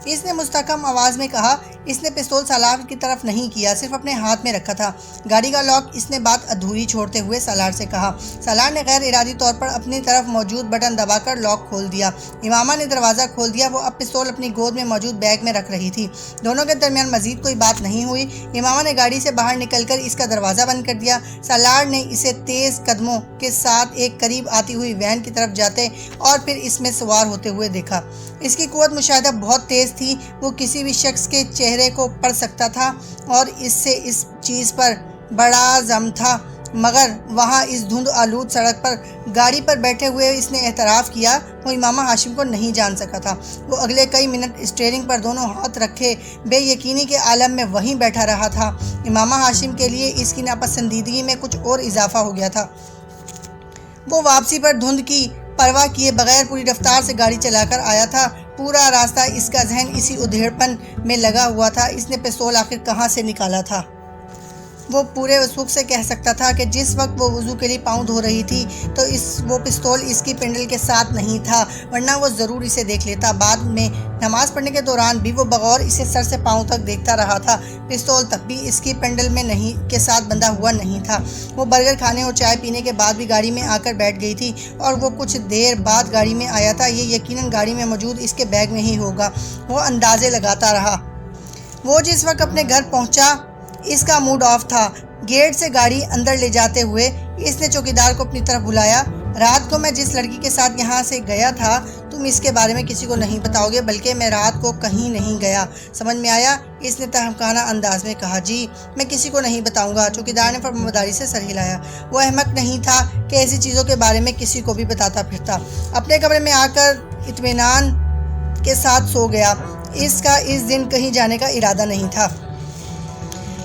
اس نے مستحکم آواز میں کہا۔ اس نے پستول سالار کی طرف نہیں کیا، صرف اپنے ہاتھ میں رکھا تھا۔ گاڑی کا لاک۔ اس نے بات ادھوری چھوڑتے ہوئے سالار سے کہا۔ سالار نے غیر ارادی طور پر اپنی طرف موجود بٹن دبا کر لاک کھول دیا۔ امامہ نے دروازہ کھول دیا۔ وہ اب پستول اپنی گود میں موجود بیگ میں رکھ رہی تھی۔ دونوں کے درمیان مزید کوئی بات نہیں ہوئی۔ امامہ نے گاڑی سے باہر نکل کر اس کا دروازہ بند کر دیا۔ سالار نے اسے تیز قدموں کے ساتھ ایک قریب آتی ہوئی وین کی طرف جاتے اور پھر اس میں سوار ہوتے ہوئے دیکھا۔ اس کی قوت مشاہدہ بہت تیز تھی۔ وہ کسی بھی شخص کے چہرے کو پڑھ سکتا تھا اور اس سے اس چیز پر بڑا زم تھا، مگر وہاں اس دھند آلود سڑک پر گاڑی پر بیٹھے ہوئے اس نے اعتراف کیا وہ امامہ ہاشم کو نہیں جان سکا تھا۔ وہ اگلے کئی منٹ اسٹیئرنگ پر دونوں ہاتھ رکھے بے یقینی کے عالم میں وہیں بیٹھا رہا تھا۔ امامہ ہاشم کے لیے اس کی ناپسندیدگی میں کچھ اور اضافہ ہو گیا تھا۔ وہ واپسی پر دھند کی پرواہ کیے بغیر پوری رفتار سے گاڑی چلا کر آیا تھا۔ پورا راستہ اس کا ذہن اسی ادھیڑ پن میں لگا ہوا تھا۔ اس نے پستول آخر کہاں سے نکالا تھا؟ وہ پورے وثوق سے کہہ سکتا تھا کہ جس وقت وہ وضو کے لیے پاؤں دھو رہی تھی تو وہ پستول اس کی پنڈل کے ساتھ نہیں تھا، ورنہ وہ ضرور اسے دیکھ لیتا۔ بعد میں نماز پڑھنے کے دوران بھی وہ بغور اسے سر سے پاؤں تک دیکھتا رہا تھا۔ پستول تب بھی اس کی پنڈل میں کے ساتھ بندھا ہوا نہیں تھا۔ وہ برگر کھانے اور چائے پینے کے بعد بھی گاڑی میں آ کر بیٹھ گئی تھی اور وہ کچھ دیر بعد گاڑی میں آیا تھا۔ یہ یقیناً گاڑی میں موجود اس کے بیگ میں ہی ہوگا۔ وہ اندازے لگاتا رہا۔ وہ جس وقت اپنے گھر پہنچا اس کا موڈ آف تھا۔ گیٹ سے گاڑی اندر لے جاتے ہوئے اس نے چوکیدار کو اپنی طرف بلایا۔ رات کو میں جس لڑکی کے ساتھ یہاں سے گیا تھا تم اس کے بارے میں کسی کو نہیں بتاؤ گے، بلکہ میں رات کو کہیں نہیں گیا، سمجھ میں آیا؟ اس نے تہمکانہ انداز میں کہا۔ جی میں کسی کو نہیں بتاؤں گا۔ چوکیدار نے فرمانبرداری سے سر ہلایا۔ وہ احمق نہیں تھا کہ ایسی چیزوں کے بارے میں کسی کو بھی بتاتا پھرتا۔ اپنے کمرے میں آ کر اطمینان کے ساتھ سو گیا۔ اس کا اس دن کہیں جانے کا ارادہ نہیں تھا۔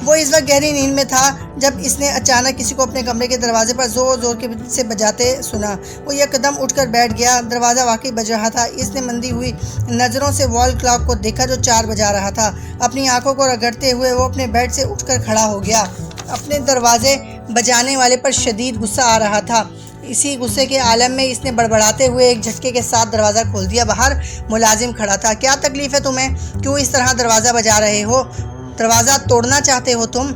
وہ اس وقت گہری نیند میں تھا جب اس نے اچانک کسی کو اپنے کمرے کے دروازے پر زور زور سے بجاتے سنا۔ وہ یک قدم اٹھ کر بیٹھ گیا۔ دروازہ واقعی بج رہا تھا۔ اس نے مندی ہوئی نظروں سے وال کلاک کو دیکھا جو 4 بجا رہا تھا۔ اپنی آنکھوں کو رگڑتے ہوئے وہ اپنے بیڈ سے اٹھ کر کھڑا ہو گیا۔ اپنے دروازے بجانے والے پر شدید غصہ آ رہا تھا۔ اسی غصے کے عالم میں اس نے بڑبڑاتے ہوئے ایک جھٹکے کے ساتھ دروازہ کھول دیا۔ باہر ملازم کھڑا تھا۔ کیا تکلیف ہے تمہیں؟ کیوں اس طرح دروازہ بجا رہے ہو؟ دروازہ توڑنا چاہتے ہو تم؟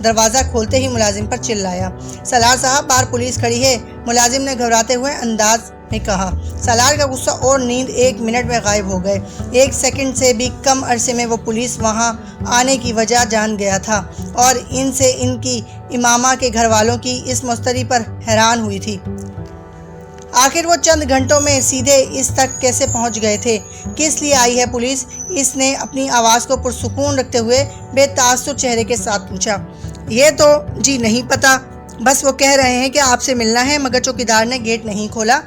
دروازہ کھولتے ہی ملازم پر چلایا۔ سالار صاحب باہر پولیس کھڑی ہے، ملازم نے گھبراتے ہوئے انداز میں کہا۔ سالار کا غصہ اور نیند 1 منٹ میں غائب ہو گئے۔ 1 سیکنڈ سے بھی کم عرصے میں وہ پولیس وہاں آنے کی وجہ جان گیا تھا اور ان کی امامہ کے گھر والوں کی اس مستری پر حیران ہوئی تھی۔ آخر وہ چند گھنٹوں میں سیدھے اس تک کیسے پہنچ گئے تھے؟ کس لیے آئی ہے پولیس؟ اس نے اپنی آواز کو پرسکون رکھتے ہوئے بے تاثر چہرے کے ساتھ پوچھا۔ یہ تو جی نہیں پتہ، بس وہ کہہ رہے ہیں کہ آپ سے ملنا ہے، مگر چوکیدار نے گیٹ نہیں کھولا۔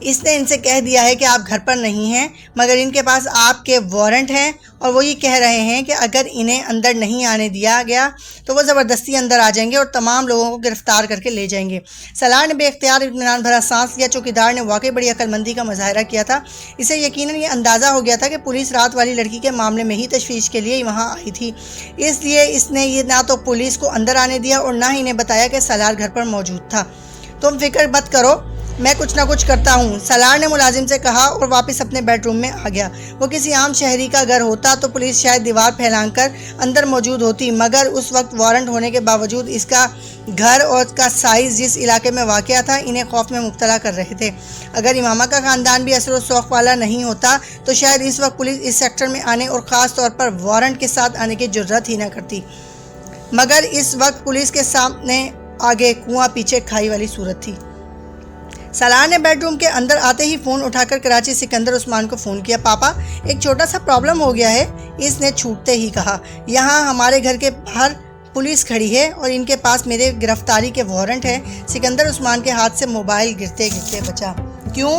اس نے ان سے کہہ دیا ہے کہ آپ گھر پر نہیں ہیں، مگر ان کے پاس آپ کے وارنٹ ہیں اور وہ یہ کہہ رہے ہیں کہ اگر انہیں اندر نہیں آنے دیا گیا تو وہ زبردستی اندر آ جائیں گے اور تمام لوگوں کو گرفتار کر کے لے جائیں گے۔ سالار نے بے اختیار اطمینان بھرا سانس لیا۔ چوکیدار نے واقعی بڑی عقل مندی کا مظاہرہ کیا تھا۔ اسے یقیناً یہ اندازہ ہو گیا تھا کہ پولیس رات والی لڑکی کے معاملے میں ہی تشویش کے لیے وہاں آئی تھی، اس لیے اس نے یہ نہ تو پولیس کو اندر آنے دیا اور نہ ہی انہیں بتایا کہ سالار گھر پر موجود تھا۔ تم فکر مت کرو، میں کچھ نہ کچھ کرتا ہوں، سالار نے ملازم سے کہا اور واپس اپنے بیڈ روم میں آ گیا۔ وہ کسی عام شہری کا گھر ہوتا تو پولیس شاید دیوار پھیلان کر اندر موجود ہوتی، مگر اس وقت وارنٹ ہونے کے باوجود اس کا گھر اور کا سائز جس علاقے میں واقع تھا انہیں خوف میں مبتلا کر رہے تھے۔ اگر امامہ کا خاندان بھی اثر و شوق والا نہیں ہوتا تو شاید اس وقت پولیس اس سیکٹر میں آنے اور خاص طور پر وارنٹ کے ساتھ آنے کی جرات ہی نہ کرتی، مگر اس وقت پولیس کے سامنے آگے کنواں پیچھے کھائی والی صورت تھی۔ سالار نے بیڈ روم کے اندر آتے ہی فون اٹھا کر کراچی سکندر عثمان کو فون کیا۔ پاپا ایک چھوٹا سا پرابلم ہو گیا ہے، اس نے چھوٹتے ہی کہا۔ یہاں ہمارے گھر کے باہر پولیس کھڑی ہے اور ان کے پاس میرے گرفتاری کے وارنٹ ہیں۔ سکندر عثمان کے ہاتھ سے موبائل گرتے گرتے بچا۔ کیوں؟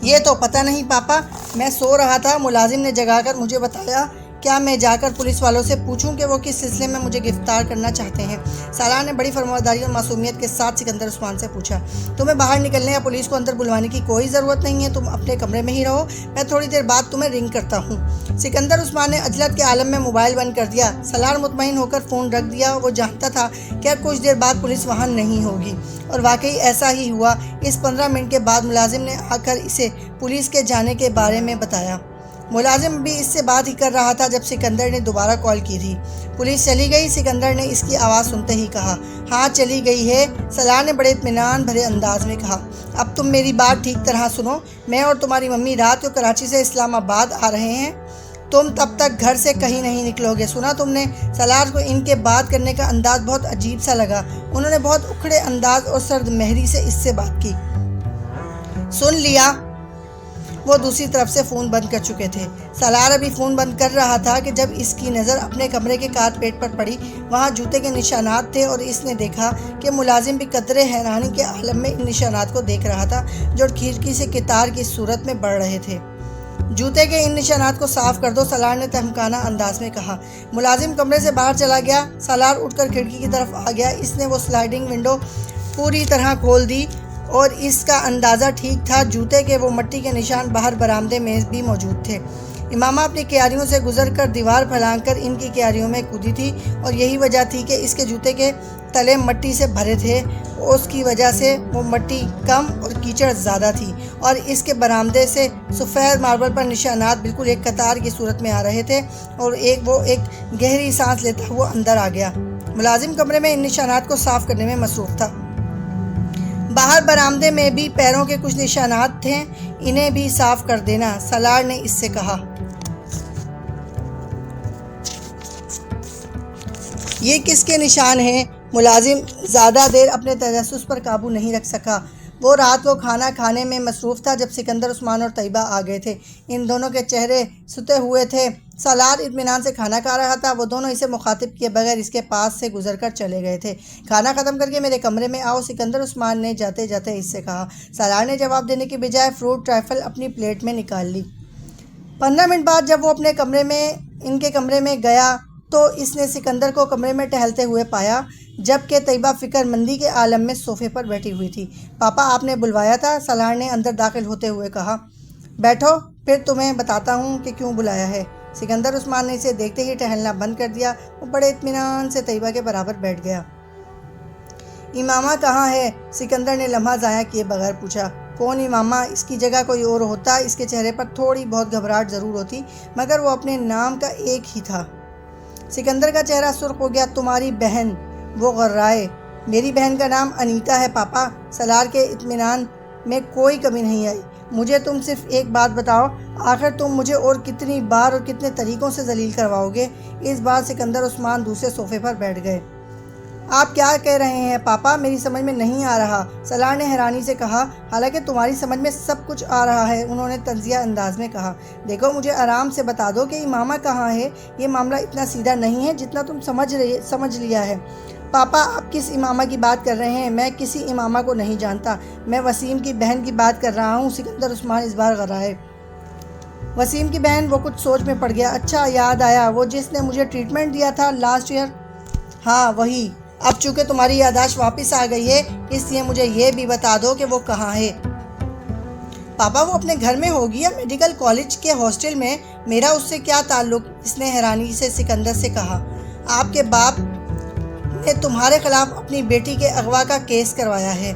یہ تو پتہ نہیں پاپا، میں سو رہا تھا، ملازم نے جگا کر مجھے بتایا۔ کیا میں جا کر پولیس والوں سے پوچھوں کہ وہ کس سلسلے میں مجھے گرفتار کرنا چاہتے ہیں؟ سالار نے بڑی فرمانبرداری اور معصومیت کے ساتھ سکندر عثمان سے پوچھا۔ تمہیں باہر نکلنے یا پولیس کو اندر بلوانے کی کوئی ضرورت نہیں ہے، تم اپنے کمرے میں ہی رہو، میں تھوڑی دیر بعد تمہیں رنگ کرتا ہوں۔ سکندر عثمان نے عجلت کے عالم میں موبائل بند کر دیا۔ سالار مطمئن ہو کر فون رکھ دیا۔ وہ جانتا تھا کہ اب کچھ دیر بعد پولیس وہاں نہیں ہوگی، اور واقعی ایسا ہی ہوا۔ اس 15 منٹ کے بعد ملازم نے آ کر اسے پولیس کے جانے کے بارے میں بتایا۔ ملازم بھی اس سے بات ہی کر رہا تھا جب سکندر نے دوبارہ کال کی تھی۔ پولیس چلی گئی؟ سکندر نے اس کی آواز سنتے ہی کہا۔ ہاں چلی گئی ہے، سالار نے بڑے اطمینان بھرے انداز میں کہا۔ اب تم میری بات ٹھیک طرح سنو، میں اور تمہاری ممی رات کو کراچی سے اسلام آباد آ رہے ہیں، تم تب تک گھر سے کہیں نہیں نکلو گے، سنا تم نے؟ سالار کو ان کے بات کرنے کا انداز بہت عجیب سا لگا۔ انہوں نے بہت اکھڑے انداز اور سرد مہری سے اس سے بات کی۔ سن لیا؟ وہ دوسری طرف سے فون بند کر چکے تھے۔ سالار ابھی فون بند کر رہا تھا کہ جب اس کی نظر اپنے کمرے کے کارپیٹ پر پڑی۔ وہاں جوتے کے نشانات تھے اور اس نے دیکھا کہ ملازم بھی قدرے حیرانی کے عالم میں ان نشانات کو دیکھ رہا تھا جو کھڑکی سے کتار کی صورت میں بڑھ رہے تھے۔ جوتے کے ان نشانات کو صاف کر دو، سالار نے تہمکانہ انداز میں کہا۔ ملازم کمرے سے باہر چلا گیا۔ سالار اٹھ کر کھڑکی کی طرف آ گیا۔ اس نے وہ سلائیڈنگ ونڈو پوری طرح کھول دی اور اس کا اندازہ ٹھیک تھا، جوتے کے وہ مٹی کے نشان باہر برآمدے میں بھی موجود تھے۔ امامہ اپنی کیاریوں سے گزر کر دیوار پھلانگ کر ان کی کیاریوں میں کودی تھی اور یہی وجہ تھی کہ اس کے جوتے کے تلے مٹی سے بھرے تھے۔ اس کی وجہ سے وہ مٹی کم اور کیچڑ زیادہ تھی اور اس کے برآمدے سے سفید ماربل پر نشانات بالکل ایک قطار کی صورت میں آ رہے تھے اور وہ ایک گہری سانس لیتا ہوا اندر آ گیا۔ ملازم کمرے میں ان نشانات کو صاف کرنے میں مصروف تھا۔ باہر برآمدے میں بھی پیروں کے کچھ نشانات تھے، انہیں بھی صاف کر دینا، سالار نے اس سے کہا۔ یہ کس کے نشان ہیں؟ ملازم زیادہ دیر اپنے تجسس پر قابو نہیں رکھ سکا۔ وہ رات کو کھانا کھانے میں مصروف تھا جب سکندر عثمان اور طیبہ آ گئے تھے۔ ان دونوں کے چہرے ستے ہوئے تھے۔ سالار اطمینان سے کھانا کھا رہا تھا۔ وہ دونوں اسے مخاطب کیے بغیر اس کے پاس سے گزر کر چلے گئے تھے۔ کھانا ختم کر کے میرے کمرے میں آؤ، سکندر عثمان نے جاتے جاتے اس سے کہا۔ سالار نے جواب دینے کی بجائے فروٹ ٹرائفل اپنی پلیٹ میں نکال لی۔ 15 منٹ بعد جب وہ اپنے ان کے کمرے میں گیا تو اس نے سکندر کو کمرے میں ٹہلتے ہوئے پایا جبکہ طیبہ فکر مندی کے عالم میں صوفے پر بیٹھی ہوئی تھی۔ پاپا آپ نے بلوایا تھا؟ سالار نے اندر داخل ہوتے ہوئے کہا۔ بیٹھو، پھر تمہیں بتاتا ہوں کہ کیوں بلایا ہے۔ سکندر عثمان نے اسے دیکھتے ہی ٹہلنا بند کر دیا۔ وہ بڑے اطمینان سے طیبہ کے برابر بیٹھ گیا۔ امامہ کہاں ہے؟ سکندر نے لمحہ ضائع کیے بغیر پوچھا۔ کون امامہ؟ اس کی جگہ کوئی اور ہوتا۔ اس کے چہرے پر تھوڑی بہت گھبراہٹ ضرور ہوتی مگر وہ اپنے نام کا ایک ہی تھا۔ سکندر کا چہرہ سرخ ہو گیا۔ تمہاری بہن؟ وہ غرائے۔ میری بہن کا نام انیتا ہے پاپا۔ سالار کے اطمینان میں کوئی کمی نہیں آئی۔ مجھے تم صرف ایک بات بتاؤ، آخر تم مجھے اور کتنی بار اور کتنے طریقوں سے ذلیل کرواؤ گے؟ اس بار سکندر عثمان دوسرے صوفے پر بیٹھ گئے۔ آپ کیا کہہ رہے ہیں پاپا؟ میری سمجھ میں نہیں آ رہا، سالار نے حیرانی سے کہا۔ حالانکہ تمہاری سمجھ میں سب کچھ آ رہا ہے، انہوں نے طنزیہ انداز میں کہا۔ دیکھو مجھے آرام سے بتا دو کہ امامہ کہاں ہے۔ یہ معاملہ اتنا سیدھا نہیں ہے جتنا تم سمجھ لیا ہے۔ پاپا آپ کس امامہ کی بات کر رہے ہیں؟ میں کسی امامہ کو نہیں جانتا، میں وسیم کی بہن کی بات کر رہا ہوں۔ سکندر عثمان اس بار غرائے۔ وسیم کی بہن؟ وہ کچھ سوچ میں پڑ گیا۔ اچھا یاد آیا، وہ جس نے مجھے ٹریٹمنٹ دیا تھا لاسٹ ایئر؟ ہاں وہی۔ اب چونکہ تمہاری یادداشت واپس آ گئی ہے اس لیے مجھے یہ بھی بتا دو کہ وہ کہاں ہے۔ پاپا وہ اپنے گھر میں ہوگی یا میڈیکل کالج کے ہاسٹل میں؟ میرا اس سے کیا تعلق؟ اس نے حیرانی سے سکندر سے کہا۔ آپ کے باپ نے تمہارے خلاف اپنی بیٹی کے اغوا کا کیس کروایا ہے۔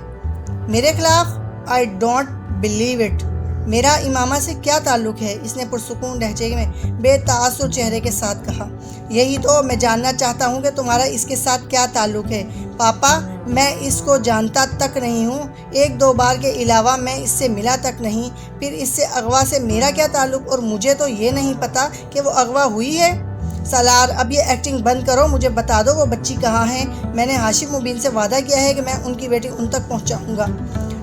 میرے خلاف؟ I don't believe it. میرا امامہ سے کیا تعلق ہے؟ اس نے پرسکون لہجے میں بے تاثر چہرے کے ساتھ کہا۔ یہی تو میں جاننا چاہتا ہوں کہ تمہارا اس کے ساتھ کیا تعلق ہے۔ پاپا میں اس کو جانتا تک نہیں ہوں، ایک دو بار کے علاوہ میں اس سے ملا تک نہیں، پھر اس سے اغوا سے میرا کیا تعلق؟ اور مجھے تو یہ نہیں پتا کہ وہ اغوا ہوئی ہے۔ سالار اب یہ ایکٹنگ بند کرو، مجھے بتا دو وہ بچی کہاں ہے۔ میں نے ہاشم مبین سے وعدہ کیا ہے کہ میں ان کی بیٹی ان تک پہنچاؤں گا،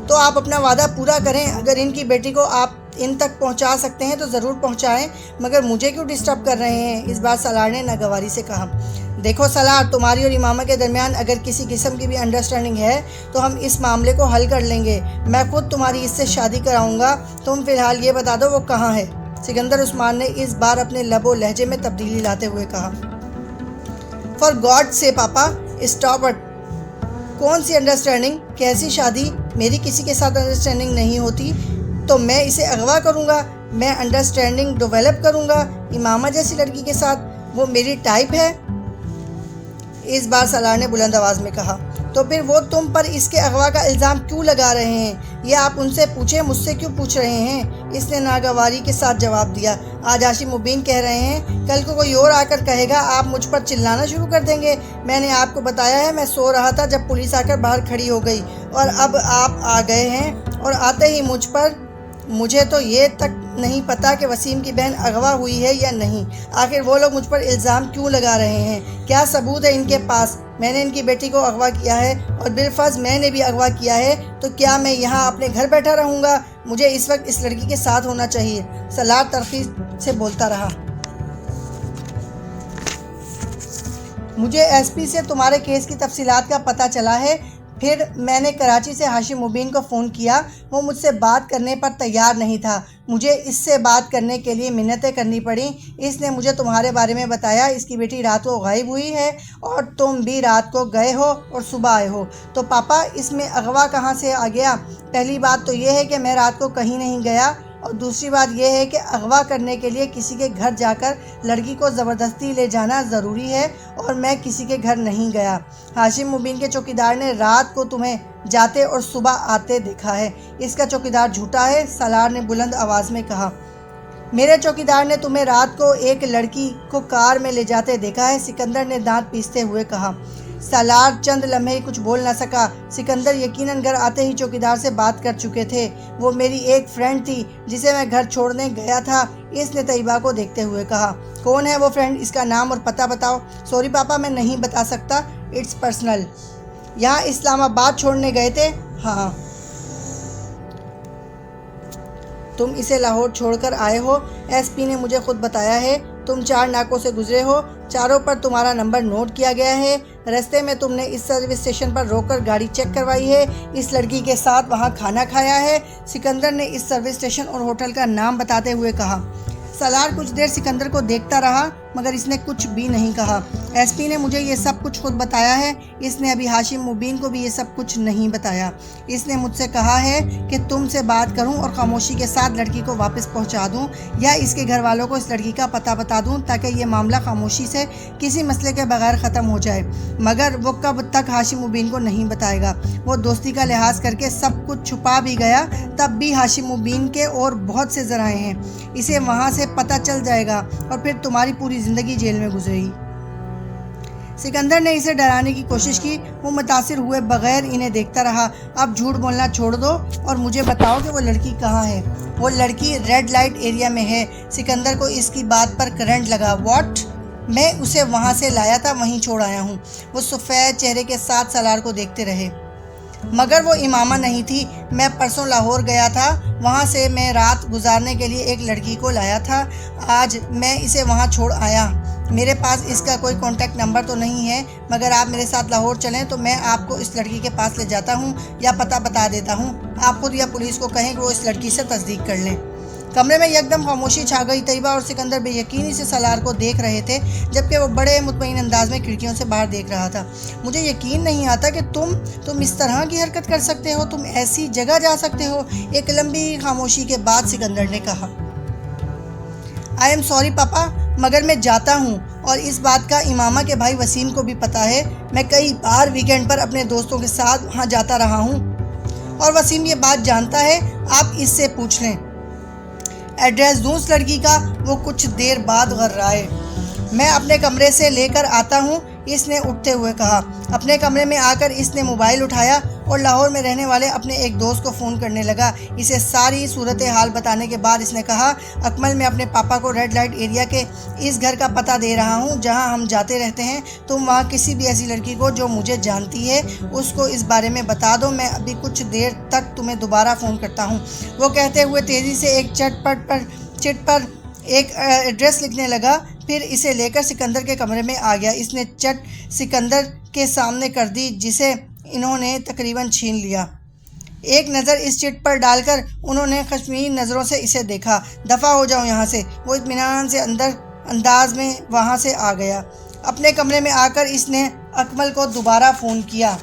تو آپ اپنا وعدہ پورا کریں۔ اگر ان کی بیٹی کو آپ ان تک پہنچا سکتے ہیں تو ضرور پہنچائیں، مگر مجھے کیوں ڈسٹرب کر رہے ہیں؟ اس بار سالار نے ناگواری سے کہا۔ دیکھو سالار، تمہاری اور امامہ کے درمیان اگر کسی قسم کی بھی انڈرسٹینڈنگ ہے تو ہم اس معاملے کو حل کر لیں گے۔ میں خود تمہاری اس سے شادی کراؤں گا۔ تم فی الحال یہ بتا دو وہ کہاں ہے۔ سکندر عثمان نے اس بار اپنے لب و لہجے میں تبدیلی لاتے ہوئے کہا۔ فار گاڈ سے پاپا اسٹاپ اٹ۔ کون سی انڈرسٹینڈنگ؟ کیسی شادی؟ میری کسی کے ساتھ انڈرسٹینڈنگ نہیں ہوتی تو میں اسے اغوا کروں گا؟ میں انڈرسٹینڈنگ ڈیولپ کروں گا امامہ جیسی لڑکی کے ساتھ؟ وہ میری ٹائپ ہے؟ اس بار سالار نے بلند آواز میں کہا۔ تو پھر وہ تم پر اس کے اغوا کا الزام کیوں لگا رہے ہیں؟ یہ آپ ان سے پوچھیں، مجھ سے کیوں پوچھ رہے ہیں؟ اس نے ناگواری کے ساتھ جواب دیا۔ آج ہاشم مبین کہہ رہے ہیں، کل کو کوئی اور آ کر کہے گا آپ مجھ پر چلانا شروع کر دیں گے۔ میں نے آپ کو بتایا ہے میں سو رہا تھا جب پولیس آ کر باہر کھڑی ہو گئی، اور اب آپ آ گئے ہیں اور آتے ہی مجھے تو یہ تک نہیں پتا کہ وسیم کی بہن اغوا ہوئی ہے یا نہیں۔ آخر وہ لوگ مجھ پر الزام کیوں لگا رہے ہیں؟ کیا ثبوت ہے ان کے پاس؟ میں نے ان کی بیٹی کو اغوا کیا ہے، اور بالفرض میں نے بھی اغوا کیا ہے، تو کیا میں یہاں اپنے گھر بیٹھا رہوں گا؟ مجھے اس وقت اس لڑکی کے ساتھ ہونا چاہیے۔ سالار تلخی سے بولتا رہا۔ مجھے ایس پی سے تمہارے کیس کی تفصیلات کا پتہ چلا ہے۔ پھر میں نے کراچی سے ہاشم مبین کو فون کیا، وہ مجھ سے بات کرنے پر تیار نہیں تھا۔ مجھے اس سے بات کرنے کے لیے منتیں کرنی پڑیں۔ اس نے مجھے تمہارے بارے میں بتایا، اس کی بیٹی رات کو غائب ہوئی ہے اور تم بھی رات کو گئے ہو اور صبح آئے ہو۔ تو پاپا اس میں اغوا کہاں سے آ گیا؟ پہلی بات تو یہ ہے کہ میں رات کو کہیں نہیں گیا، اور دوسری بات یہ ہے کہ اغوا کرنے کے لیے کسی کے گھر جا کر لڑکی کو زبردستی لے جانا ضروری ہے، اور میں کسی کے گھر نہیں گیا۔ ہاشم مبین کے چوکیدار نے رات کو تمہیں جاتے اور صبح آتے دیکھا ہے۔ اس کا چوکیدار جھوٹا ہے، سالار نے بلند آواز میں کہا۔ میرے چوکیدار نے تمہیں رات کو ایک لڑکی کو کار میں لے جاتے دیکھا ہے، سکندر نے دانت پیستے ہوئے کہا۔ سالار چند لمحے کچھ بول نہ سکا۔ سکندر یقیناً گھر آتے ہی چوکیدار سے بات کر چکے تھے۔ وہ میری ایک فرینڈ تھی جسے میں گھر چھوڑنے گیا تھا، اس نے طیبہ کو دیکھتے ہوئے کہا۔ کون ہے وہ فرینڈ؟ اس کا نام اور پتہ بتاؤ۔ سوری پاپا، میں نہیں بتا سکتا، اٹس پرسنل۔ یہاں اسلام آباد چھوڑنے گئے تھے؟ ہاں۔ تم اسے لاہور چھوڑ کر آئے ہو؟ ایس پی نے مجھے خود بتایا ہے۔ تم 4 ناکوں سے گزرے ہو، چاروں پر تمہارا نمبر نوٹ کیا گیا ہے۔ رستے میں تم نے اس سروس اسٹیشن پر روک کر گاڑی چیک کروائی ہے، اس لڑکی کے ساتھ وہاں کھانا کھایا ہے۔ سکندر نے اس سروس اسٹیشن اور ہوٹل کا نام بتاتے ہوئے کہا۔ سالار کچھ دیر سکندر کو دیکھتا رہا، مگر اس نے کچھ بھی نہیں کہا۔ ایس پی نے مجھے یہ سب کچھ خود بتایا ہے، اس نے ابھی ہاشم مبین کو بھی یہ سب کچھ نہیں بتایا۔ اس نے مجھ سے کہا ہے کہ تم سے بات کروں اور خاموشی کے ساتھ لڑکی کو واپس پہنچا دوں، یا اس کے گھر والوں کو اس لڑکی کا پتہ بتا دوں، تاکہ یہ معاملہ خاموشی سے کسی مسئلے کے بغیر ختم ہو جائے۔ مگر وہ کب تک ہاشم مبین کو نہیں بتائے گا؟ وہ دوستی کا لحاظ کر کے سب کچھ چھپا بھی گیا، تب بھی ہاشم مبین کے اور بہت سے ذرائع ہیں۔ اسے وہاں سے پتہ چل جائے گا اور پھر تمہاری پوری زندگی جیل میں گزرے گی۔ سکندر نے اسے ڈرانے کی کوشش کی۔ وہ متاثر ہوئے بغیر انہیں دیکھتا رہا۔ اب جھوٹ بولنا چھوڑ دو اور مجھے بتاؤ کہ وہ لڑکی کہاں ہے؟ وہ لڑکی ریڈ لائٹ ایریا میں ہے۔ سکندر کو اس کی بات پر کرنٹ لگا۔ واٹ؟ میں اسے وہاں سے لایا تھا، وہیں چھوڑ آیا ہوں۔ وہ سفید چہرے کے ساتھ سالار کو دیکھتے رہے۔ مگر وہ امامہ نہیں تھی۔ میں پرسوں لاہور گیا تھا، وہاں سے میں رات گزارنے کے لیے ایک لڑکی کو لایا تھا۔ آج میں اسے وہاں چھوڑ آیا۔ میرے پاس اس کا کوئی کانٹیکٹ نمبر تو نہیں ہے، مگر آپ میرے ساتھ لاہور چلیں تو میں آپ کو اس لڑکی کے پاس لے جاتا ہوں، یا پتہ بتا دیتا ہوں۔ آپ خود یا پولیس کو کہیں کہ وہ اس لڑکی سے تصدیق کر لیں۔ کمرے میں یکدم خاموشی چھا گئی۔ طیبہ اور سکندر بے یقینی سے سالار کو دیکھ رہے تھے، جبکہ وہ بڑے مطمئن انداز میں کھڑکیوں سے باہر دیکھ رہا تھا۔ مجھے یقین نہیں آتا کہ تم اس طرح کی حرکت کر سکتے ہو، تم ایسی جگہ جا سکتے ہو۔ ایک لمبی خاموشی کے بعد سکندر نے کہا۔ آئی ایم سوری پاپا، مگر میں جاتا ہوں، اور اس بات کا امامہ کے بھائی وسیم کو بھی پتہ ہے۔ میں کئی بار ویکینڈ پر اپنے دوستوں کے ساتھ وہاں جاتا رہا ہوں، اور وسیم یہ بات جانتا ہے۔ آپ اس سے پوچھ لیں۔ ایڈریس دوں اس لڑکی کا؟ وہ کچھ دیر بعد غرائے۔ میں اپنے کمرے سے لے کر آتا ہوں، اس نے اٹھتے ہوئے کہا۔ اپنے کمرے میں آ کر اس نے موبائل اٹھایا اور لاہور میں رہنے والے اپنے ایک دوست کو فون کرنے لگا۔ اسے ساری صورتحال بتانے کے بعد اس نے کہا، اکمل میں اپنے پاپا کو ریڈ لائٹ ایریا کے اس گھر کا پتہ دے رہا ہوں جہاں ہم جاتے رہتے ہیں۔ تم وہاں کسی بھی ایسی لڑکی کو جو مجھے جانتی ہے اس کو اس بارے میں بتا دو۔ میں ابھی کچھ دیر تک تمہیں دوبارہ فون کرتا ہوں۔ وہ کہتے ہوئے تیزی سے ایک چٹ پر ایک ایڈریس لکھنے لگا، پھر اسے لے کر سکندر کے کمرے میں آ گیا۔ اس نے چٹ سکندر کے سامنے کر دی، جسے انہوں نے تقریباً چھین لیا۔ ایک نظر اس چٹ پر ڈال کر انہوں نے خشمگین نظروں سے اسے دیکھا۔ دفع ہو جاؤ یہاں سے۔ وہ اطمینان سے انداز میں وہاں سے آ گیا۔ اپنے کمرے میں آ کر اس نے اکمل کو دوبارہ فون کیا۔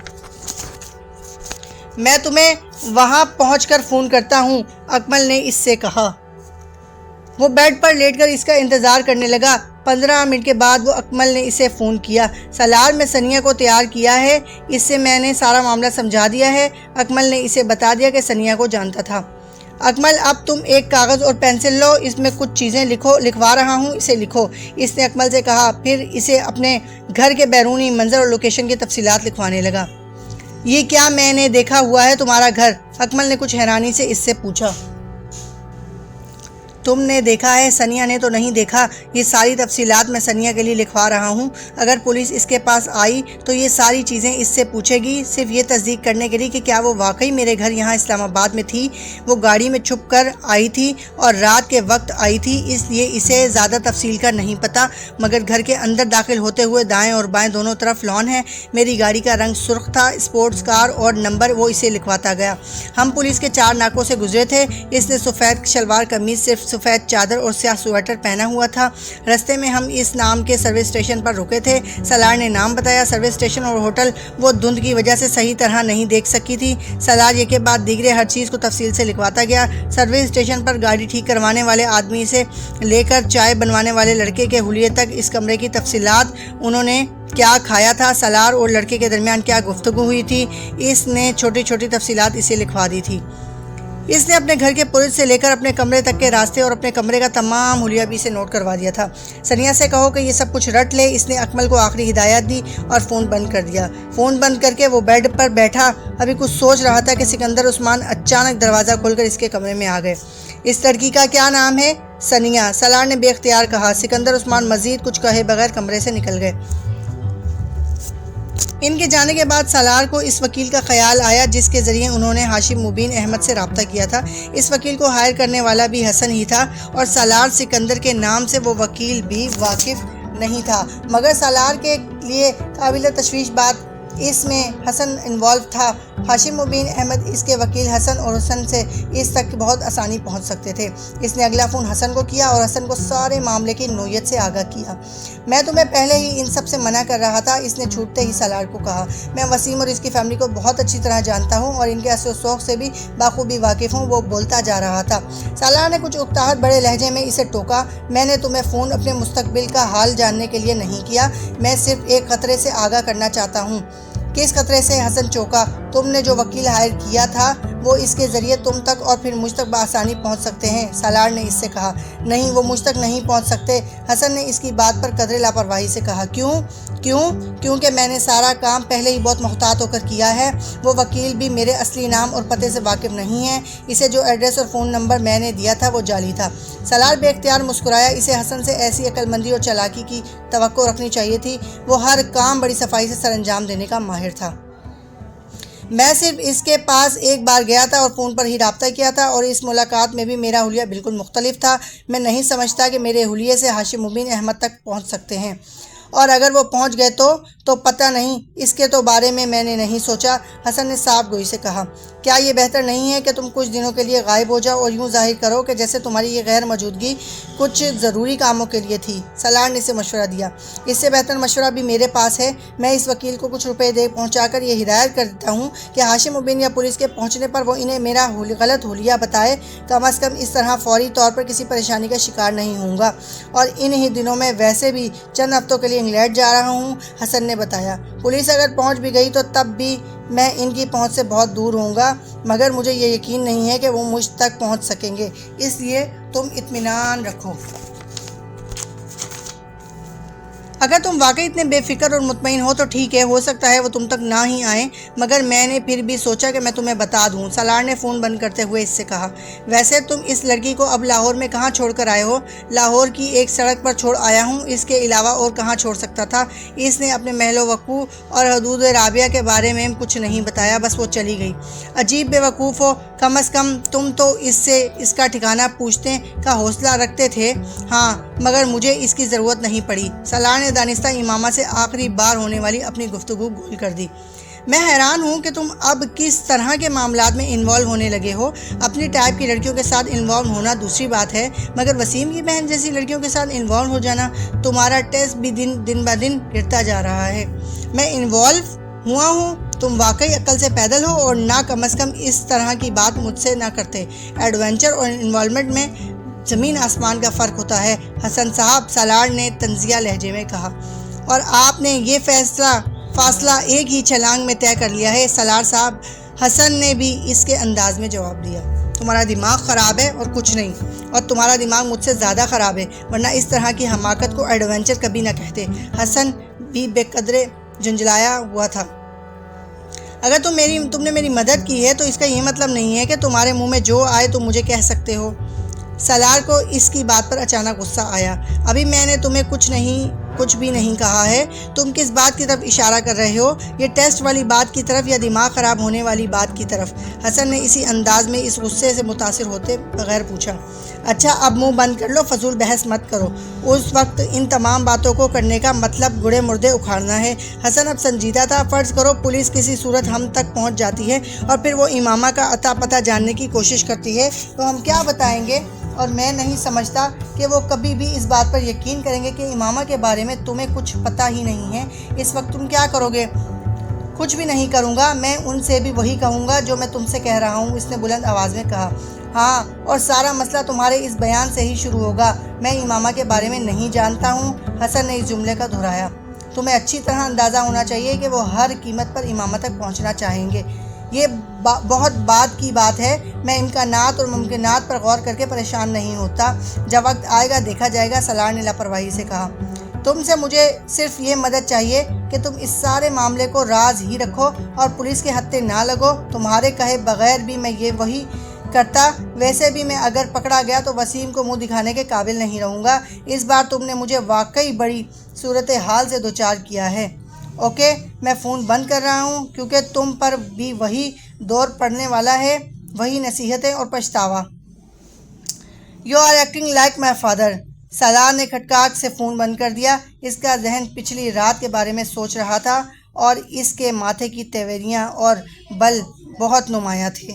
میں تمہیں وہاں پہنچ کر فون کرتا ہوں، اکمل نے اس سے کہا۔ وہ بیڈ پر لیٹ کر اس کا انتظار کرنے لگا۔ 15 منٹ کے بعد وہ اکمل نے اسے فون کیا۔ سالار میں سنیا کو تیار کیا ہے، اس سے میں نے سارا معاملہ سمجھا دیا ہے۔ اکمل نے اسے بتا دیا کہ سنیا کو جانتا تھا۔ اکمل اب تم ایک کاغذ اور پینسل لو، اس میں کچھ چیزیں لکھوا رہا ہوں، اسے لکھو، اس نے اکمل سے کہا۔ پھر اسے اپنے گھر کے بیرونی منظر اور لوکیشن کی تفصیلات لکھوانے لگا۔ یہ کیا میں نے دیکھا ہوا ہے تمہارا گھر؟ اکمل نے کچھ حیرانی سے اس سے پوچھا۔ تم نے دیکھا ہے، سنیا نے تو نہیں دیکھا۔ یہ ساری تفصیلات میں سنیا کے لیے لکھوا رہا ہوں۔ اگر پولیس اس کے پاس آئی تو یہ ساری چیزیں اس سے پوچھے گی، صرف یہ تصدیق کرنے کے لیے کہ کیا وہ واقعی میرے گھر یہاں اسلام آباد میں تھی۔ وہ گاڑی میں چھپ کر آئی تھی اور رات کے وقت آئی تھی، اس لیے اسے زیادہ تفصیل کا نہیں پتہ، مگر گھر کے اندر داخل ہوتے ہوئے دائیں اور بائیں دونوں طرف لان ہے۔ میری گاڑی کا رنگ سرخ تھا، اسپورٹس کار، اور نمبر وہ اسے لکھواتا گیا۔ ہم پولیس کے 4 ناکوں سے گزرے تھے۔ اس نے سفید شلوار قمیض، صرف سفید چادر اور سیاہ سویٹر پہنا ہوا تھا۔ رستے میں ہم اس نام کے سروس اسٹیشن پر رکے تھے۔ سالار نے نام بتایا۔ سروس اسٹیشن اور ہوٹل وہ دھند کی وجہ سے صحیح طرح نہیں دیکھ سکی تھی۔ سالار یہ کے بعد دیگرے ہر چیز کو تفصیل سے لکھواتا گیا۔ سروس اسٹیشن پر گاڑی ٹھیک کروانے والے آدمی سے لے کر چائے بنوانے والے لڑکے کے حلیے تک، اس کمرے کی تفصیلات، انہوں نے کیا کھایا تھا، سالار اور لڑکے کے درمیان کیا گفتگو ہوئی تھی، اس نے چھوٹی چھوٹی تفصیلات اسے لکھوا دی تھی۔ اس نے اپنے گھر کے پرج سے لے کر اپنے کمرے تک کے راستے اور اپنے کمرے کا تمام حلیہ بھی اسے نوٹ کروا دیا تھا۔ سنیا سے کہو کہ یہ سب کچھ رٹ لے، اس نے اکمل کو آخری ہدایت دی اور فون بند کر دیا۔ فون بند کر کے وہ بیڈ پر بیٹھا ابھی کچھ سوچ رہا تھا کہ سکندر عثمان اچانک دروازہ کھول کر اس کے کمرے میں آ گئے۔ اس لڑکی کا کیا نام ہے؟ سنیا، سالار نے بے اختیار کہا۔ سکندر عثمان مزید کچھ کہے بغیر کمرے سے نکل گئے۔ ان کے جانے کے بعد سالار کو اس وکیل کا خیال آیا جس کے ذریعے انہوں نے ہاشم مبین احمد سے رابطہ کیا تھا۔ اس وکیل کو ہائر کرنے والا بھی حسن ہی تھا اور سالار سکندر کے نام سے وہ وکیل بھی واقف نہیں تھا، مگر سالار کے لیے قابل تشویش بات اس میں حسن انوالو تھا۔ ہاشم مبین احمد اس کے وکیل حسن اور حسن سے اس تک بہت آسانی پہنچ سکتے تھے۔ اس نے اگلا فون حسن کو کیا اور حسن کو سارے معاملے کی نوعیت سے آگاہ کیا۔ میں تمہیں پہلے ہی ان سب سے منع کر رہا تھا، اس نے چھوٹتے ہی سالار کو کہا۔ میں وسیم اور اس کی فیملی کو بہت اچھی طرح جانتا ہوں اور ان کے اثر و شوق سے بھی بخوبی واقف ہوں، وہ بولتا جا رہا تھا۔ سالار نے کچھ اکتاہٹ بڑے لہجے میں اسے ٹوکا۔ میں نے تمہیں فون اپنے مستقبل کا حال جاننے کے لیے نہیں کیا، میں صرف ایک خطرے سے آگاہ کرنا چاہتا ہوں۔ کس خطرے سے؟ حسن چونکا۔ تم نے جو وکیل ہائر کیا تھا وہ اس کے ذریعے تم تک اور پھر مجھ تک بآسانی پہنچ سکتے ہیں، سالار نے اس سے کہا۔ نہیں، وہ مجھ تک نہیں پہنچ سکتے، حسن نے اس کی بات پر قدرے لاپرواہی سے کہا۔ کیونکہ میں نے سارا کام پہلے ہی بہت محتاط ہو کر کیا ہے۔ وہ وکیل بھی میرے اصلی نام اور پتے سے واقف نہیں ہے، اسے جو ایڈریس اور فون نمبر میں نے دیا تھا وہ جعلی تھا۔ سالار بے اختیار مسکرایا۔ اسے حسن سے ایسی عقل مندی اور چالاکی کی توقع رکھنی چاہیے تھی، وہ ہر کام بڑی صفائی سے سر انجام دینے کا ماہر تھا۔ میں صرف اس کے پاس ایک بار گیا تھا اور فون پر ہی رابطہ کیا تھا، اور اس ملاقات میں بھی میرا حلیہ بالکل مختلف تھا۔ میں نہیں سمجھتا کہ میرے حلیے سے ہاشم مبین احمد تک پہنچ سکتے ہیں، اور اگر وہ پہنچ گئے تو پتہ نہیں، اس کے تو بارے میں نے نہیں سوچا، حسن نے صاف گوئی سے کہا۔ کیا یہ بہتر نہیں ہے کہ تم کچھ دنوں کے لیے غائب ہو جاؤ اور یوں ظاہر کرو کہ جیسے تمہاری یہ غیر موجودگی کچھ ضروری کاموں کے لیے تھی؟ سالار نے اسے مشورہ دیا۔ اس سے بہتر مشورہ بھی میرے پاس ہے، میں اس وکیل کو کچھ روپے دے پہنچا کر یہ ہدایت کر دیتا ہوں کہ ہاشم مبین یا پولیس کے پہنچنے پر وہ انہیں میرا غلط حلیہ بتائے، کم از کم اس طرح فوری طور پر کسی پریشانی کا شکار نہیں ہوں گا، اور ان ہی دنوں میں ویسے بھی چند ہفتوں کے لیے انگلینڈ جا رہا ہوں، حسن نے بتایا۔ پولیس اگر پہنچ بھی گئی تو تب بھی میں ان کی پہنچ سے بہت دور ہوں گا، مگر مجھے یہ یقین نہیں ہے کہ وہ مجھ تک پہنچ سکیں گے، اس لیے تم اطمینان رکھو۔ اگر تم واقعی اتنے بے فکر اور مطمئن ہو تو ٹھیک ہے، ہو سکتا ہے وہ تم تک نہ ہی آئیں، مگر میں نے پھر بھی سوچا کہ میں تمہیں بتا دوں، سالار نے فون بند کرتے ہوئے اس سے کہا۔ ویسے تم اس لڑکی کو اب لاہور میں کہاں چھوڑ کر آئے ہو؟ لاہور کی ایک سڑک پر چھوڑ آیا ہوں، اس کے علاوہ اور کہاں چھوڑ سکتا تھا؟ اس نے اپنے محل و وقوع اور حدود رابعہ کے بارے میں کچھ نہیں بتایا، بس وہ چلی گئی۔ عجیب بے وقوف ہو، کم از کم تم تو اس سے اس کا ٹھکانہ پوچھنے کا حوصلہ رکھتے تھے۔ ہاں، مگر مجھے اس کی ضرورت نہیں پڑی، سالار نے دانستہ امامہ سے آخری بار ہونے والی اپنی گفتگو گول کر دی۔ میں حیران ہوں کہ تم اب کس طرح کے معاملات میں انوالو ہونے لگے ہو۔ اپنی ٹائپ کی لڑکیوں کے ساتھ انوالو ہونا دوسری بات ہے، مگر وسیم کی بہن جیسی لڑکیوں کے ساتھ انوالو ہو جانا، تمہارا ٹیسٹ بھی دن بہ دن گرتا جا رہا ہے۔ میں انوالو ہوا ہوں؟ تم واقعی عقل سے پیدل ہو، اور نہ کم از کم اس طرح کی بات مجھ سے نہ کرتے۔ ایڈونچر اور انوالومنٹ میں زمین آسمان کا فرق ہوتا ہے، حسن صاحب، سالار نے طنزیہ لہجے میں کہا۔ اور آپ نے یہ فاصلہ ایک ہی چھلانگ میں طے کر لیا ہے سالار صاحب، حسن نے بھی اس کے انداز میں جواب دیا۔ تمہارا دماغ خراب ہے اور کچھ نہیں، اور تمہارا دماغ مجھ سے زیادہ خراب ہے، ورنہ اس طرح کی حماقت کو ایڈونچر کبھی نہ کہتے۔ حسن بھی بے قدرے جھنجھلایا ہوا تھا۔ اگر تم نے میری مدد کی ہے تو اس کا یہ مطلب نہیں ہے کہ تمہارے منہ میں جو آئے تم مجھے کہہ سکتے ہو۔ سالار کو اس کی بات پر اچانک غصہ آیا۔ ابھی میں نے تمہیں کچھ بھی نہیں کہا ہے۔ تم کس بات کی طرف اشارہ کر رہے ہو؟ یہ ٹیسٹ والی بات کی طرف یا دماغ خراب ہونے والی بات کی طرف؟ حسن نے اسی انداز میں اس غصے سے متاثر ہوتے بغیر پوچھا۔ اچھا اب منہ بند کر لو، فضول بحث مت کرو۔ اس وقت ان تمام باتوں کو کرنے کا مطلب گڑے مردے اکھاڑنا ہے۔ حسن اب سنجیدہ تھا۔ فرض کرو پولیس کسی صورت ہم تک پہنچ جاتی ہے اور پھر وہ امامہ کا اتا پتہ جاننے کی کوشش کرتی ہے تو ہم کیا بتائیں گے؟ اور میں نہیں سمجھتا کہ وہ کبھی بھی اس بات پر یقین کریں گے کہ امامہ کے بارے میں تمہیں کچھ پتہ ہی نہیں ہے۔ اس وقت تم کیا کرو گے؟ کچھ بھی نہیں کروں گا، میں ان سے بھی وہی کہوں گا جو میں تم سے کہہ رہا ہوں، اس نے بلند آواز میں کہا۔ ہاں، اور سارا مسئلہ تمہارے اس بیان سے ہی شروع ہوگا۔ میں امامہ کے بارے میں نہیں جانتا ہوں، حسن نے اس جملے کا دہرایا۔ تمہیں اچھی طرح اندازہ ہونا چاہیے کہ وہ ہر قیمت پر امامہ تک پہنچنا چاہیں گے۔ یہ بہت بعد کی بات ہے۔ میں امکانات اور ممکنات پر غور کر کے پریشان نہیں ہوتا۔ جب وقت آئے گا دیکھا جائے گا، سالار نے لاپرواہی سے کہا۔ تم سے مجھے صرف یہ مدد چاہیے کہ تم اس سارے معاملے کو راز ہی رکھو اور پولیس کے ہتھے نہ لگو۔ تمہارے کہے بغیر بھی میں یہ وہی کرتا۔ ویسے بھی میں اگر پکڑا گیا تو وسیم کو منہ دکھانے کے قابل نہیں رہوں گا۔ اس بار تم نے مجھے واقعی بڑی صورتحال سے دوچار کیا ہے۔ اوکے، میں فون بند کر رہا ہوں کیونکہ تم پر بھی وہی دور پڑنے والا ہے، وہی نصیحتیں اور پچھتاوا۔ You are acting like my father. Salar نے کھٹکاہٹ سے فون بند کر دیا۔ اس کا ذہن پچھلی رات کے بارے میں سوچ رہا تھا اور اس کے ماتھے کی تیوریاں اور بل بہت نمایاں تھے۔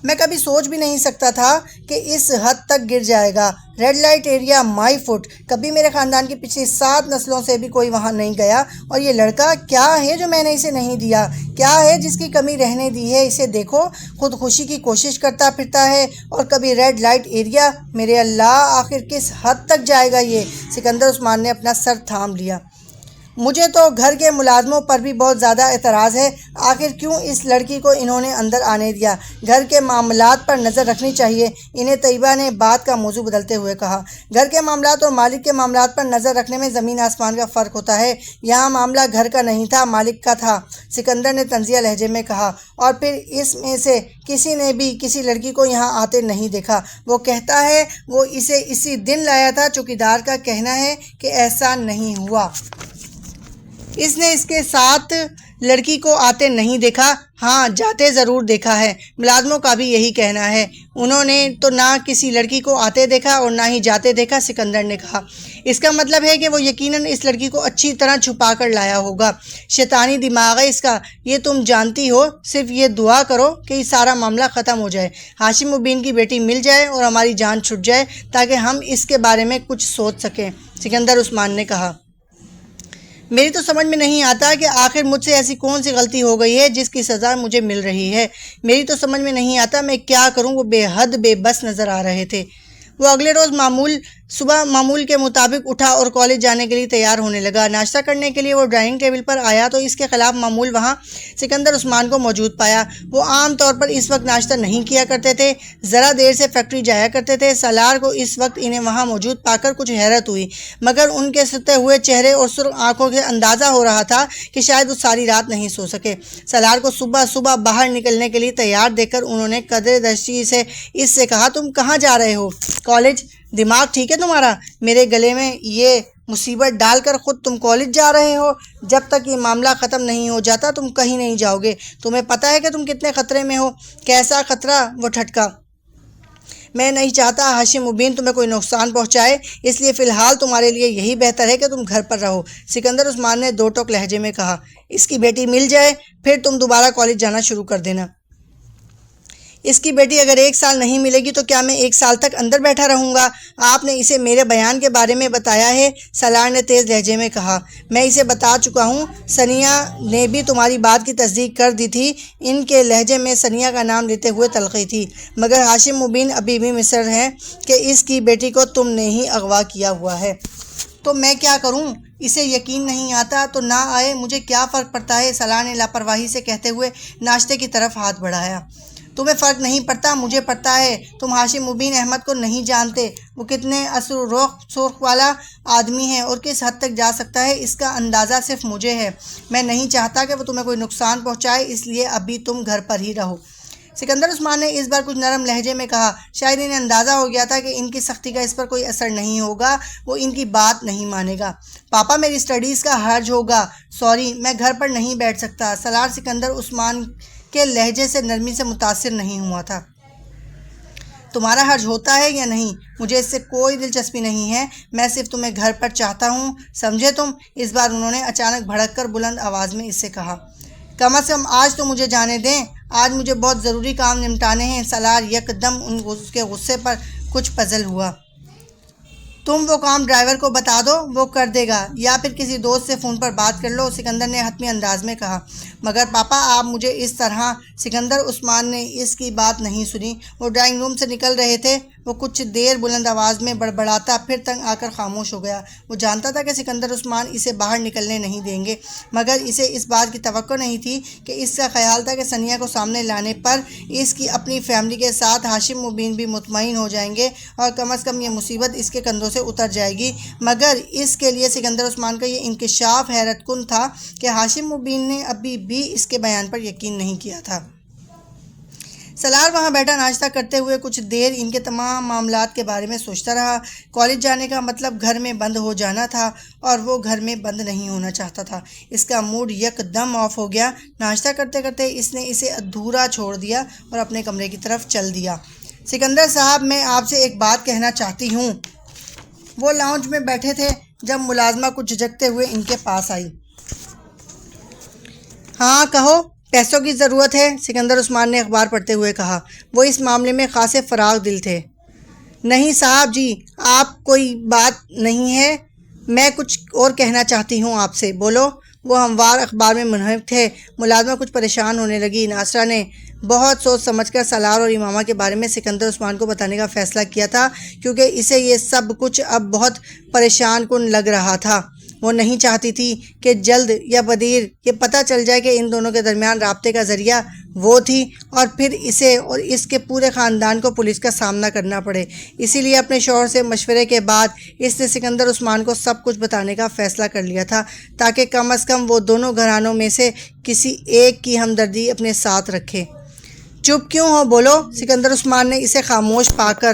میں کبھی سوچ بھی نہیں سکتا تھا کہ اس حد تک گر جائے گا۔ ریڈ لائٹ ایریا مائی فٹ۔ کبھی میرے خاندان کی پچھلی 7 نسلوں سے بھی کوئی وہاں نہیں گیا، اور یہ لڑکا کیا ہے جو میں نے اسے نہیں دیا؟ کیا ہے جس کی کمی رہنے دی ہے؟ اسے دیکھو، خودکشی کی کوشش کرتا پھرتا ہے، اور کبھی ریڈ لائٹ ایریا۔ میرے اللہ، آخر کس حد تک جائے گا یہ؟ سکندر عثمان نے اپنا سر تھام لیا۔ مجھے تو گھر کے ملازموں پر بھی بہت زیادہ اعتراض ہے۔ آخر کیوں اس لڑکی کو انہوں نے اندر آنے دیا؟ گھر کے معاملات پر نظر رکھنی چاہیے انہیں، طیبہ نے بات کا موضوع بدلتے ہوئے کہا۔ گھر کے معاملات اور مالک کے معاملات پر نظر رکھنے میں زمین آسمان کا فرق ہوتا ہے۔ یہاں معاملہ گھر کا نہیں تھا، مالک کا تھا، سکندر نے طنزیہ لہجے میں کہا۔ اور پھر اس میں سے کسی نے بھی کسی لڑکی کو یہاں آتے نہیں دیکھا۔ وہ کہتا ہے وہ اسے اسی دن لایا تھا۔ چوکیدار کا کہنا ہے کہ ایسا نہیں ہوا۔ اس نے اس کے ساتھ لڑکی کو آتے نہیں دیکھا۔ ہاں، جاتے ضرور دیکھا ہے۔ ملازموں کا بھی یہی کہنا ہے۔ انہوں نے تو نہ کسی لڑکی کو آتے دیکھا اور نہ ہی جاتے دیکھا، سکندر نے کہا۔ اس کا مطلب ہے کہ وہ یقیناً اس لڑکی کو اچھی طرح چھپا کر لایا ہوگا۔ شیطانی دماغ ہے اس کا، یہ تم جانتی ہو۔ صرف یہ دعا کرو کہ یہ سارا معاملہ ختم ہو جائے، ہاشم مبین کی بیٹی مل جائے اور ہماری جان چھٹ جائے، تاکہ ہم اس کے بارے میں کچھ سوچ سکیں، سکندر عثمان نے کہا۔ میری تو سمجھ میں نہیں آتا کہ آخر مجھ سے ایسی کون سی غلطی ہو گئی ہے جس کی سزا مجھے مل رہی ہے۔ میری تو سمجھ میں نہیں آتا میں کیا کروں۔ وہ بے حد بے بس نظر آ رہے تھے۔ وہ اگلے روز صبح معمول کے مطابق اٹھا اور کالج جانے کے لیے تیار ہونے لگا۔ ناشتہ کرنے کے لیے وہ ڈائننگ ٹیبل پر آیا تو اس کے خلاف معمول وہاں سکندر عثمان کو موجود پایا۔ وہ عام طور پر اس وقت ناشتہ نہیں کیا کرتے تھے، ذرا دیر سے فیکٹری جایا کرتے تھے۔ سالار کو اس وقت انہیں وہاں موجود پا کر کچھ حیرت ہوئی، مگر ان کے ستے ہوئے چہرے اور سرخ آنکھوں سے اندازہ ہو رہا تھا کہ شاید وہ ساری رات نہیں سو سکے۔ سالار کو صبح باہر نکلنے کے لیے تیار دیکھ کر انہوں نے قدرے دہشتی سے اس سے کہا، تم کہاں جا رہے ہو؟ کالج۔ دماغ ٹھیک ہے تمہارا؟ میرے گلے میں یہ مصیبت ڈال کر خود تم کالج جا رہے ہو؟ جب تک یہ معاملہ ختم نہیں ہو جاتا تم کہیں نہیں جاؤ گے۔ تمہیں پتہ ہے کہ تم کتنے خطرے میں ہو؟ کیسا خطرہ؟ وہ ٹھٹکا۔ میں نہیں چاہتا ہاشم مبین تمہیں کوئی نقصان پہنچائے، اس لیے فی الحال تمہارے لیے یہی بہتر ہے کہ تم گھر پر رہو، سکندر عثمان نے دو ٹوک لہجے میں کہا۔ اس کی بیٹی مل جائے پھر تم دوبارہ کالج جانا شروع کر دینا۔ اس کی بیٹی اگر 1 سال نہیں ملے گی تو کیا میں 1 سال تک اندر بیٹھا رہوں گا؟ آپ نے اسے میرے بیان کے بارے میں بتایا ہے؟ سالار نے تیز لہجے میں کہا۔ میں اسے بتا چکا ہوں، ثنیہ نے بھی تمہاری بات کی تصدیق کر دی تھی۔ ان کے لہجے میں ثنیہ کا نام لیتے ہوئے تلخی تھی۔ مگر ہاشم مبین ابھی بھی مصر ہے کہ اس کی بیٹی کو تم نے ہی اغوا کیا ہوا ہے۔ تو میں کیا کروں؟ اسے یقین نہیں آتا تو نہ آئے، مجھے کیا فرق پڑتا ہے؟ سالار نے لاپرواہی سے کہتے ہوئے ناشتے کی طرف ہاتھ بڑھایا۔ تمہیں فرق نہیں پڑتا، مجھے پڑتا ہے۔ تم ہاشم مبین احمد کو نہیں جانتے، وہ کتنے اثر و رسوخ والا آدمی ہے اور کس حد تک جا سکتا ہے اس کا اندازہ صرف مجھے ہے۔ میں نہیں چاہتا کہ وہ تمہیں کوئی نقصان پہنچائے، اس لیے ابھی تم گھر پر ہی رہو۔ سکندر عثمان نے اس بار کچھ نرم لہجے میں کہا۔ شاید انہیں اندازہ ہو گیا تھا کہ ان کی سختی کا اس پر کوئی اثر نہیں ہوگا، وہ ان کی بات نہیں مانے گا۔ پاپا میری اسٹڈیز کا حرج ہوگا، سوری میں گھر پر نہیں بیٹھ سکتا۔ سالار سکندر عثمان کے لہجے سے نرمی سے متاثر نہیں ہوا تھا۔ تمہارا حرج ہوتا ہے یا نہیں، مجھے اس سے کوئی دلچسپی نہیں ہے، میں صرف تمہیں گھر پر چاہتا ہوں، سمجھے تم؟ اس بار انہوں نے اچانک بھڑک کر بلند آواز میں اس سے کہا۔ کم از کم آج تو مجھے جانے دیں، آج مجھے بہت ضروری کام نمٹانے ہیں۔ سالار یکدم اس کے غصے پر کچھ پزل ہوا۔ تم وہ کام ڈرائیور کو بتا دو، وہ کر دے گا، یا پھر کسی دوست سے فون پر بات کر لو، سکندر نے حتمی انداز میں کہا۔ مگر پاپا آپ مجھے اس طرح، سکندر عثمان نے اس کی بات نہیں سنی۔ وہ ڈرائنگ روم سے نکل رہے تھے۔ وہ کچھ دیر بلند آواز میں بڑبڑاتا، پھر تنگ آ کر خاموش ہو گیا۔ وہ جانتا تھا کہ سکندر عثمان اسے باہر نکلنے نہیں دیں گے، مگر اسے اس بات کی توقع نہیں تھی کہ اس کا خیال تھا کہ ثنیہ کو سامنے لانے پر اس کی اپنی فیملی کے ساتھ ہاشم مبین بھی مطمئن ہو جائیں گے اور کم از کم یہ مصیبت اس کے کندھوں سے اتر جائے گی۔ مگر اس کے لیے سکندر عثمان کا یہ انکشاف حیرت کن تھا کہ ہاشم مبین نے ابھی بھی اس کے بیان پر یقین نہیں کیا تھا۔ سالار وہاں بیٹھا ناشتہ کرتے ہوئے کچھ دیر ان کے تمام معاملات کے بارے میں سوچتا رہا۔ کالج جانے کا مطلب گھر میں بند ہو جانا تھا اور وہ گھر میں بند نہیں ہونا چاہتا تھا۔ اس کا موڈ یک دم آف ہو گیا۔ ناشتہ کرتے کرتے اس نے اسے ادھورا چھوڑ دیا اور اپنے کمرے کی طرف چل دیا۔ سکندر صاحب میں آپ سے ایک بات کہنا چاہتی ہوں۔ وہ لاؤنج میں بیٹھے تھے جب ملازمہ کچھ جھجکتے ہوئے ان کے پاس آئی۔ ہاں کہو۔ پیسوں کی ضرورت ہے، سکندر عثمان نے اخبار پڑھتے ہوئے کہا۔ وہ اس معاملے میں خاصے فراغ دل تھے۔ نہیں صاحب جی، آپ کوئی بات نہیں ہے، میں کچھ اور کہنا چاہتی ہوں آپ سے، بولو۔ وہ ہموار اخبار میں منہمک تھے۔ ملازمہ کچھ پریشان ہونے لگی۔ ناصرہ نے بہت سوچ سمجھ کر سالار اور امامہ کے بارے میں سکندر عثمان کو بتانے کا فیصلہ کیا تھا، کیونکہ اسے یہ سب کچھ اب بہت پریشان کن لگ رہا تھا۔ وہ نہیں چاہتی تھی کہ جلد یا بدیر یہ پتہ چل جائے کہ ان دونوں کے درمیان رابطے کا ذریعہ وہ تھی اور پھر اسے اور اس کے پورے خاندان کو پولیس کا سامنا کرنا پڑے۔ اسی لیے اپنے شوہر سے مشورے کے بعد اس نے سکندر عثمان کو سب کچھ بتانے کا فیصلہ کر لیا تھا، تاکہ کم از کم وہ دونوں گھرانوں میں سے کسی ایک کی ہمدردی اپنے ساتھ رکھے۔ چپ کیوں ہو، بولو، سکندر عثمان نے اسے خاموش پا کر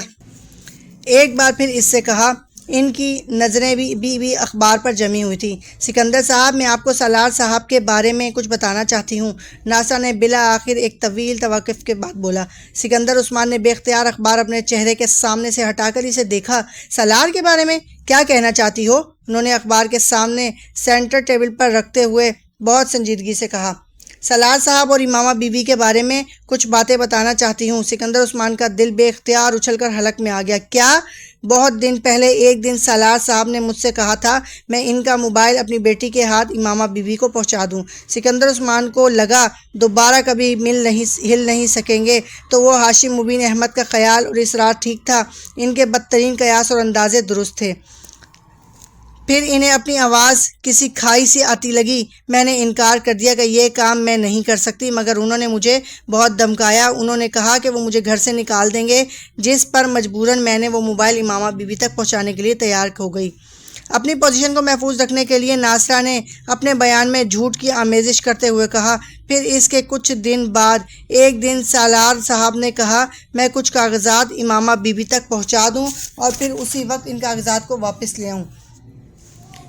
ایک بار پھر اس سے کہا۔ ان کی نظریں بھی اخبار پر جمی ہوئی تھیں۔ سکندر صاحب میں آپ کو سالار صاحب کے بارے میں کچھ بتانا چاہتی ہوں، ناصرہ نے بالآخر ایک طویل توقف کے بعد بولا۔ سکندر عثمان نے بے اختیار اخبار اپنے چہرے کے سامنے سے ہٹا کر اسے دیکھا۔ سالار کے بارے میں کیا کہنا چاہتی ہو؟ انہوں نے اخبار کے سامنے سینٹر ٹیبل پر رکھتے ہوئے بہت سنجیدگی سے کہا۔ سالار صاحب اور امامہ بی بی کے بارے میں کچھ باتیں بتانا چاہتی ہوں۔ سکندر عثمان کا دل بے اختیار اچھل کر حلق میں آ گیا۔ کیا؟ بہت دن پہلے ایک دن سالار صاحب نے مجھ سے کہا تھا میں ان کا موبائل اپنی بیٹی کے ہاتھ امامہ بی بی کو پہنچا دوں۔ سکندر عثمان کو لگا دوبارہ کبھی ہل نہیں سکیں گے، تو وہ ہاشم مبین احمد کا خیال اور اصرار ٹھیک تھا۔ ان کے بدترین قیاس اور اندازے درست تھے۔ پھر انہیں اپنی آواز کسی کھائی سے آتی لگی۔ میں نے انکار کر دیا کہ یہ کام میں نہیں کر سکتی، مگر انہوں نے مجھے بہت دھمکایا۔ انہوں نے کہا کہ وہ مجھے گھر سے نکال دیں گے، جس پر مجبوراً میں نے وہ موبائل امامہ بی بی تک پہنچانے کے لیے تیار ہو گئی۔ اپنی پوزیشن کو محفوظ رکھنے کے لیے ناصرہ نے اپنے بیان میں جھوٹ کی آمیزش کرتے ہوئے کہا۔ پھر اس کے کچھ دن بعد ایک دن سالار صاحب نے کہا میں کچھ کاغذات امامہ بی بی تک پہنچا دوں اور پھر اسی وقت ان کاغذات کو واپس لے آؤں۔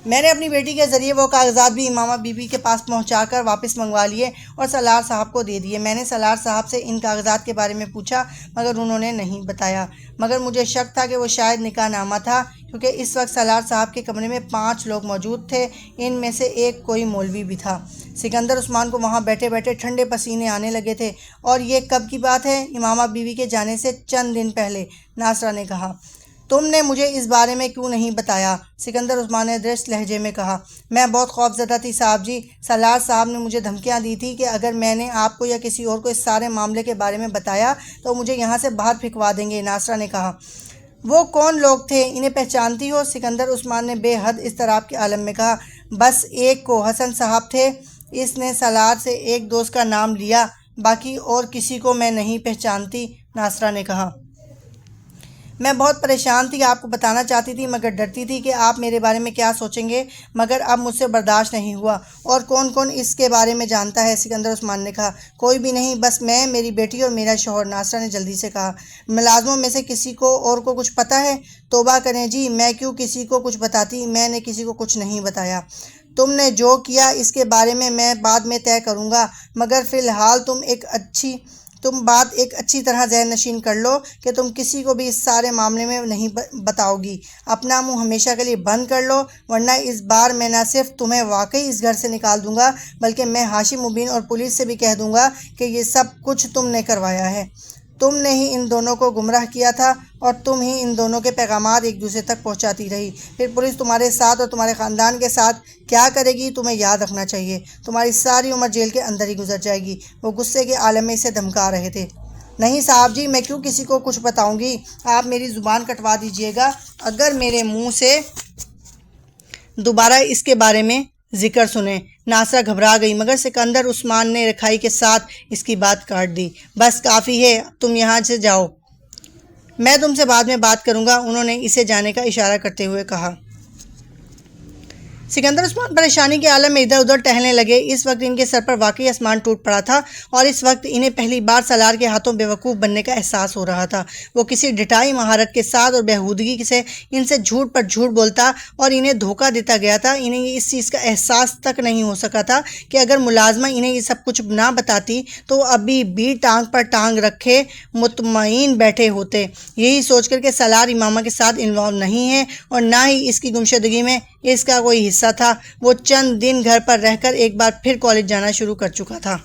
میں نے اپنی بیٹی کے ذریعے وہ کاغذات بھی امامہ بی بی کے پاس پہنچا کر واپس منگوا لیے اور سالار صاحب کو دے دیے۔ میں نے سالار صاحب سے ان کاغذات کے بارے میں پوچھا مگر انہوں نے نہیں بتایا، مگر مجھے شک تھا کہ وہ شاید نکاح نامہ تھا، کیونکہ اس وقت سالار صاحب کے کمرے میں 5 لوگ موجود تھے، ان میں سے ایک کوئی مولوی بھی تھا۔ سکندر عثمان کو وہاں بیٹھے بیٹھے ٹھنڈے پسینے آنے لگے تھے۔ اور یہ کب کی بات ہے؟ امامہ بی بی کے جانے سے چند دن پہلے، ناصرہ نے کہا۔ تم نے مجھے اس بارے میں کیوں نہیں بتایا؟ سکندر عثمان نے درست لہجے میں کہا۔ میں بہت خوفزدہ تھی صاحب جی، سالار صاحب نے مجھے دھمکیاں دی تھی کہ اگر میں نے آپ کو یا کسی اور کو اس سارے معاملے کے بارے میں بتایا تو مجھے یہاں سے باہر پھینکوا دیں گے، ناصرہ نے کہا۔ وہ کون لوگ تھے؟ انہیں پہچانتی ہو؟ سکندر عثمان نے بے حد اضطراب کے عالم میں کہا۔ بس ایک کو، حسن صاحب تھے۔ اس نے سالار سے ایک دوست کا نام لیا، باقی اور کسی کو میں نہیں پہچانتی، ناصرہ نے کہا۔ میں بہت پریشان تھی، آپ کو بتانا چاہتی تھی مگر ڈرتی تھی کہ آپ میرے بارے میں کیا سوچیں گے، مگر اب مجھ سے برداشت نہیں ہوا۔ اور کون کون اس کے بارے میں جانتا ہے؟ سکندر عثمان نے کہا۔ کوئی بھی نہیں، بس میں، میری بیٹی اور میرا شوہر، ناصرہ نے جلدی سے کہا۔ ملازموں میں سے کسی کو اور کو کچھ پتہ ہے؟ توبہ کریں جی، میں کیوں کسی کو کچھ بتاتی؟ میں نے کسی کو کچھ نہیں بتایا۔ تم نے جو کیا اس کے بارے میں بعد میں طے کروں گا، مگر فی الحال تم بات ایک اچھی طرح ذہن نشین کر لو کہ تم کسی کو بھی اس سارے معاملے میں نہیں بتاؤ گی۔ اپنا منہ ہمیشہ کے لیے بند کر لو، ورنہ اس بار میں نہ صرف تمہیں واقعی اس گھر سے نکال دوں گا، بلکہ میں ہاشم مبین اور پولیس سے بھی کہہ دوں گا کہ یہ سب کچھ تم نے کروایا ہے۔ تم نے ہی ان دونوں کو گمراہ کیا تھا اور تم ہی ان دونوں کے پیغامات ایک دوسرے تک پہنچاتی رہی۔ پھر پولیس تمہارے ساتھ اور تمہارے خاندان کے ساتھ کیا کرے گی تمہیں یاد رکھنا چاہیے۔ تمہاری ساری عمر جیل کے اندر ہی گزر جائے گی۔ وہ غصے کے عالم میں اسے دھمکا رہے تھے۔ نہیں صاحب جی، میں کیوں کسی کو کچھ بتاؤں گی؟ آپ میری زبان کٹوا دیجیے گا اگر میرے منہ سے دوبارہ اس کے بارے میں ذکر سنیں۔ ناصرہ گھبرا گئی، مگر سکندر عثمان نے رکھائی کے ساتھ اس کی بات کاٹ دی۔ بس کافی ہے، تم یہاں سے جاؤ، میں تم سے بعد میں بات کروں گا، انہوں نے اسے جانے کا اشارہ کرتے ہوئے کہا۔ سکندر عثمان پریشانی کے عالم میں ادھر ادھر ٹہلنے لگے۔ اس وقت ان کے سر پر واقعی آسمان ٹوٹ پڑا تھا اور اس وقت انہیں پہلی بار سالار کے ہاتھوں بیوقوف بننے کا احساس ہو رہا تھا۔ وہ کسی ڈٹائی مہارت کے ساتھ اور بےہودگی سے ان سے جھوٹ پر جھوٹ بولتا اور انہیں دھوکہ دیتا گیا تھا۔ انہیں اس چیز کا احساس تک نہیں ہو سکا تھا کہ اگر ملازمہ انہیں یہ سب کچھ نہ بتاتی تو وہ ابھی بھی ٹانگ پر ٹانگ رکھے مطمئن بیٹھے ہوتے، یہی سوچ کر کہ سالار امامہ کے ساتھ انوالو نہیں ہے اور نہ ہی اس کی گمشدگی میں اس کا کوئی حصہ تھا۔ وہ چند دن گھر پر رہ کر ایک بار پھر کالج جانا شروع کر چکا تھا۔